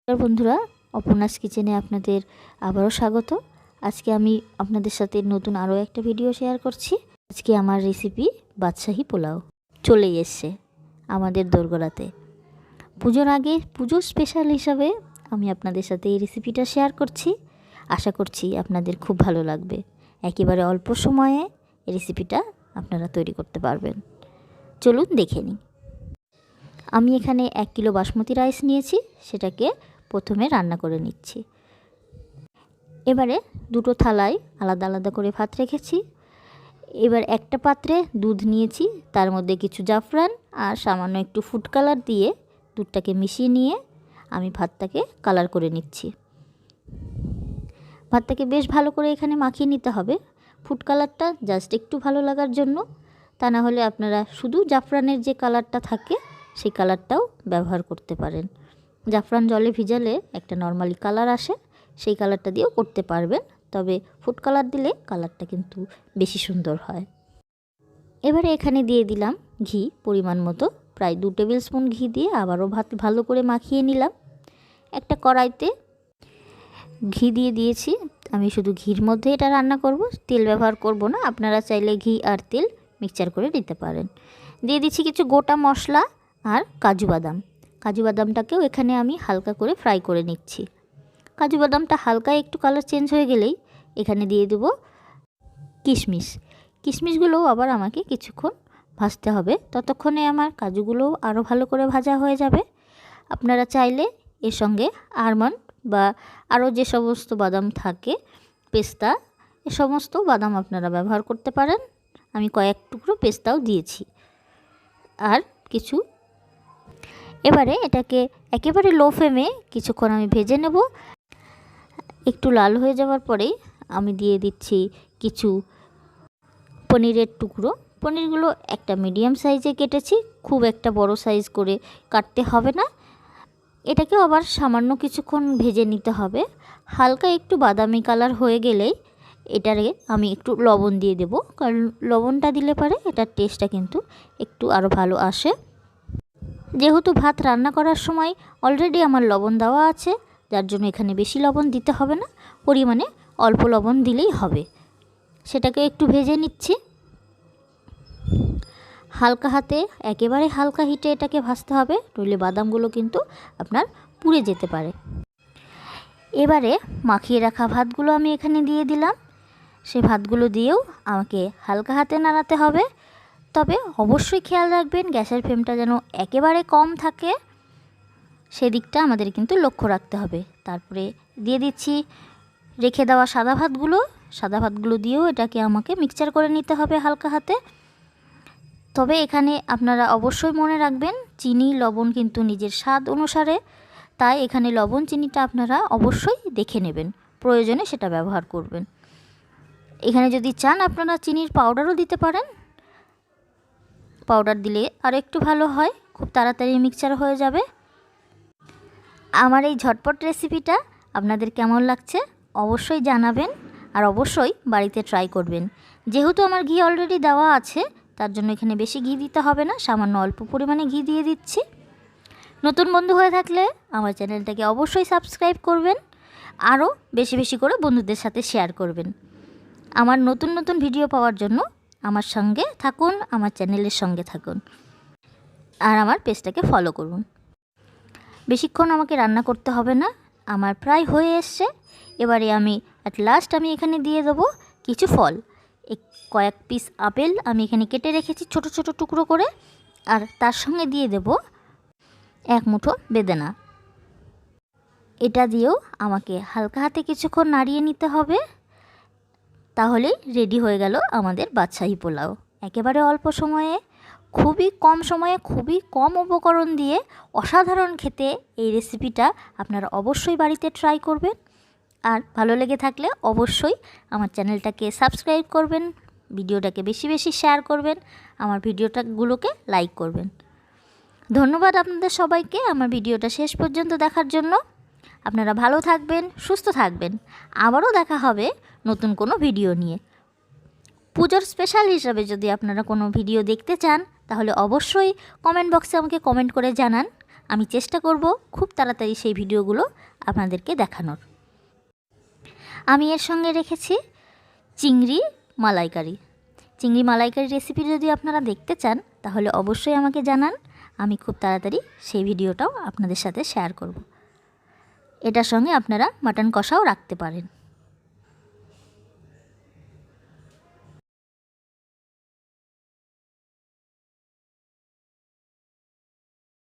নমস্কার বন্ধুরা, অপর্ণাস কিচেনে আপনাদের আবারও স্বাগত। আজকে আমি আপনাদের সাথে নতুন আরও একটা ভিডিও শেয়ার করছি। আজকে আমার রেসিপি বাদশাহী পোলাও চলেই এসছে আমাদের দোরগোড়াতে। পুজোর আগে পুজোর স্পেশাল হিসাবে আমি আপনাদের সাথে এই রেসিপিটা শেয়ার করছি। আশা করছি আপনাদের খুব ভালো লাগবে। একেবারে অল্প সময়ে এই রেসিপিটা আপনারা তৈরি করতে পারবেন। চলুন দেখে নিই। আমি এখানে 1 কিলো বাসমতি রাইস নিয়েছি, সেটাকে প্রথমে রান্না করে নিচ্ছি। এবারে দুটো থালায় আলাদা আলাদা করে ভাত রেখেছি। এবার একটা পাত্রে দুধ নিয়েছি, তার মধ্যে কিছু জাফরান আর সামান্য একটু ফুড কালার দিয়ে দুধটাকে মিশিয়ে নিয়ে আমি ভাতটাকে কালার করে নিচ্ছি। ভাতটাকে বেশ ভালো করে এখানে মাখিয়ে নিতে হবে। ফুড কালারটা জাস্ট একটু ভালো লাগার জন্য, তা না হলে আপনারা শুধু জাফরানের যে কালারটা থাকে সেই কালারটাও ব্যবহার করতে পারেন। জাফরান জলে ভিজালে একটা নর্মালি কালার আসে, সেই কালারটা দিয়েও করতে পারবেন, তবে ফুড কালার দিলে কালারটা কিন্তু বেশি সুন্দর হয়। এবারে এখানে দিয়ে দিলাম ঘি পরিমাণ মতো, প্রায় 2 টেবিল স্পুন ঘি দিয়ে আবারও ভাত ভালো করে মাখিয়ে নিলাম। একটা কড়াইতে ঘি দিয়ে দিয়েছি। আমি শুধু ঘির মধ্যে এটা রান্না করব, তেল ব্যবহার করব না। আপনারা চাইলে ঘি আর তেল মিক্সচার করে নিতে পারেন। দিয়ে দিচ্ছি কিছু গোটা মশলা আর কাজু বাদাম। কাজু বাদামটাকেও এখানে আমি হালকা করে ফ্রাই করে নিচ্ছি। কাজু বাদামটা হালকা একটু কালার চেঞ্জ হয়ে গেলেই এখানে দিয়ে দেবো কিশমিশ। কিশমিশগুলোও আবার আমাকে কিছুক্ষণ ভাজতে হবে, ততক্ষণে আমার কাজুগুলোও আরও ভালো করে ভাজা হয়ে যাবে। আপনারা চাইলে এর সঙ্গে আলমন্ড বা আরও যে সমস্ত বাদাম থাকে, পেস্তা, এ সমস্ত বাদাম আপনারা ব্যবহার করতে পারেন। আমি কয়েক টুকরো পেস্তাও দিয়েছি আর কিছু। এবারে এটাকে একেবারে লো ফ্লেমে কিছুক্ষণ আমি ভেজে নেব। একটু লাল হয়ে যাওয়ার পরেই আমি দিয়ে দিচ্ছি কিছু পনিরের টুকরো। পনিরগুলো একটা মিডিয়াম সাইজে কেটেছি, খুব একটা বড় সাইজ করে কাটতে হবে না। এটাকেও আবার সামান্য কিছুক্ষণ ভেজে নিতে হবে। হালকা একটু বাদামি কালার হয়ে গেলেই এটারে আমি একটু লবণ দিয়ে দেব, কারণ লবণটা দিলে পরে এটার টেস্টটা কিন্তু একটু আরও ভালো আসে। যেহেতু ভাত রান্না করার সময় অলরেডি আমার লবণ দেওয়া আছে, যার জন্য এখানে বেশি লবণ দিতে হবে না, পরিমাণে অল্প লবণ দিলেই হবে। সেটাকে একটু ভেজে নিচ্ছি হালকা হাতে, একেবারে হালকা হিটে এটাকে ভাজতে হবে, নইলে বাদামগুলো কিন্তু আপনার পুড়ে যেতে পারে। এবারে মাখিয়ে রাখা ভাতগুলো আমি এখানে দিয়ে দিলাম। সেই ভাতগুলো দিয়েও আমাকে হালকা হাতে নাড়াতে হবে, তবে অবশ্যই খেয়াল রাখবেন গ্যাসের ফ্লেমটা যেন একেবারে কম থাকে, সেদিকটা আমাদের কিন্তু লক্ষ্য রাখতে হবে। তারপরে দিয়ে দিচ্ছি রেখে দেওয়া সাদা ভাতগুলো। সাদা ভাতগুলো দিয়েও এটাকে আমাকে মিক্সচার করে নিতে হবে হালকা হাতে। তবে এখানে আপনারা অবশ্যই মনে রাখবেন চিনি লবণ কিন্তু নিজের স্বাদ অনুসারে, তাই এখানে লবণ চিনিটা আপনারা অবশ্যই দেখে নেবেন, প্রয়োজনে সেটা ব্যবহার করবেন। এখানে যদি চান আপনারা চিনির পাউডারও দিতে পারেন, পাউডার দিলে আর একটু ভালো হয়, খুব তাড়াতাড়ি মিক্সচার হয়ে যাবে। আমার এই ঝটপট রেসিপিটা আপনাদের কেমন লাগছে অবশ্যই জানাবেন, আর অবশ্যই বাড়িতে ট্রাই করবেন। যেহেতু আমার ঘি অলরেডি দেওয়া আছে, তার জন্য এখানে বেশি ঘি দিতে হবে না, সামান্য অল্প পরিমাণে ঘি দিয়ে দিচ্ছি। নতুন বন্ধু হয়ে থাকলে আমার চ্যানেলটাকে অবশ্যই সাবস্ক্রাইব করবেন, আরও বেশি বেশি করে বন্ধুদের সাথে শেয়ার করবেন। আমার নতুন নতুন ভিডিও পাওয়ার জন্য আমার সঙ্গে থাকুন, আমার চ্যানেলের সঙ্গে থাকুন, আর আমার পেজটাকে ফলো করুন। বেশিক্ষণ আমাকে রান্না করতে হবে না, আমার প্রায় হয়ে এসছে। এবারে আমি লাস্ট আমি এখানে দিয়ে দেবো কিছু ফল। কয়েক পিস আপেল আমি এখানে কেটে রেখেছি ছোট ছোট টুকরো করে, আর তার সঙ্গে দিয়ে দেব 1 মুঠো বেদানা। এটা দিয়েও আমাকে হালকা হাতে কিছুক্ষণ নাড়িয়ে নিতে হবে, তাহলেই রেডি হয়ে গেল আমাদের বাদশাহী পোলাও। একেবারে অল্প সময়ে, খুবই কম সময়ে, খুবই কম উপকরণ দিয়ে অসাধারণ খেতে এই রেসিপিটা আপনারা অবশ্যই বাড়িতে ট্রাই করবেন। আর ভালো লেগে থাকলে অবশ্যই আমার চ্যানেলটাকে সাবস্ক্রাইব করবেন, ভিডিওটাকে বেশি বেশি শেয়ার করবেন, আমার ভিডিওটাগুলোকে লাইক করবেন। ধন্যবাদ আপনাদের সবাইকে আমার ভিডিওটা শেষ পর্যন্ত দেখার জন্য। আপনারা ভালো থাকবেন, সুস্থ থাকবেন। আবারও দেখা হবে নতুন কোনো ভিডিও নিয়ে। পুজোর স্পেশাল হিসাবে যদি আপনারা কোনো ভিডিও দেখতে চান, তাহলে অবশ্যই কমেন্ট বক্সে আমাকে কমেন্ট করে জানান। আমি চেষ্টা করব খুব তাড়াতাড়ি সেই ভিডিওগুলো আপনাদেরকে দেখানোর। আমি এর সঙ্গে রেখেছি চিংড়ি মালাইকারি। চিংড়ি মালাইকারি রেসিপি যদি আপনারা দেখতে চান তাহলে অবশ্যই আমাকে জানান, আমি খুব তাড়াতাড়ি সেই ভিডিওটাও আপনাদের সাথে শেয়ার করব। এটার সঙ্গে আপনারা মাটন কষাও রাখতে পারেন।